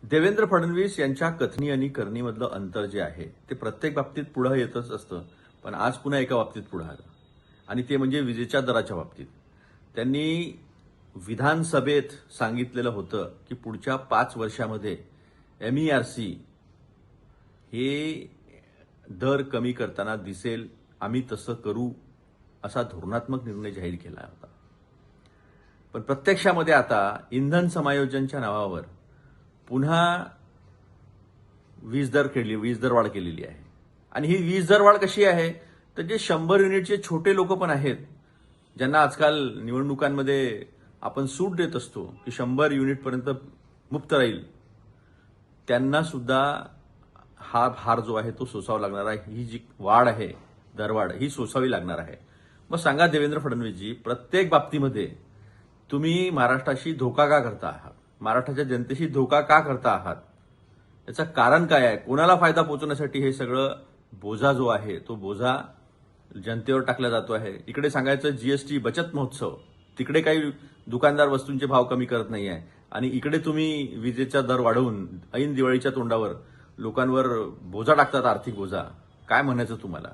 देवेंद्र फडणवीस यांच्या कथनी आणि करणीमधलं अंतर जे आहे ते प्रत्येक बाबतीत पुढे येतच असतं. पण आज पुन्हा एका बाबतीत पुढे आलं आणि ते म्हणजे विजेच्या दराच्या बाबतीत. त्यांनी विधानसभेत सांगितलेलं होतं की पुढच्या 5 वर्षामध्ये MERC हे दर कमी करताना दिसेल, आम्ही तसं करू असा धोरणात्मक निर्णय जाहीर केला होता. पण प्रत्यक्षामध्ये आता इंधन समायोजनच्या नावावर पुन्हा वीज दर वाढ केलेली आहे. आणि ही वीज दर वाढ कशी आहे, तर जे 100 युनिटचे छोटे लोक पण आहेत, ज्यांना आजकाल निवडणुकांमध्ये आपण सूट देत असतो की 100 युनिटपर्यंत मुक्त राहील, त्यांना सुद्धा हा भार जो आहे तो सोसावा लागणार आहे. ही जी वाढ आहे, दरवाढ, ही सोसावी लागणार आहे. मग सांगा देवेंद्र फडणवीसजी, प्रत्येक बाबतीमध्ये तुम्ही महाराष्ट्राशी धोका का करता आहात? महाराष्ट्राच्या जनतेशी धोका का करता आहात? याचं कारण काय आहे? कोणाला फायदा पोहोचवण्यासाठी हे सगळं बोजा जो आहे तो बोजा जनतेवर टाकला जातो आहे? इकडे सांगायचं GST बचत महोत्सव, तिकडे काही दुकानदार वस्तूंचे भाव कमी करत नाही आहे आणि इकडे तुम्ही विजेचा दर वाढवून ऐन दिवाळीच्या तोंडावर लोकांवर बोजा टाकतात, आर्थिक बोजा. काय म्हणायचं तुम्हाला?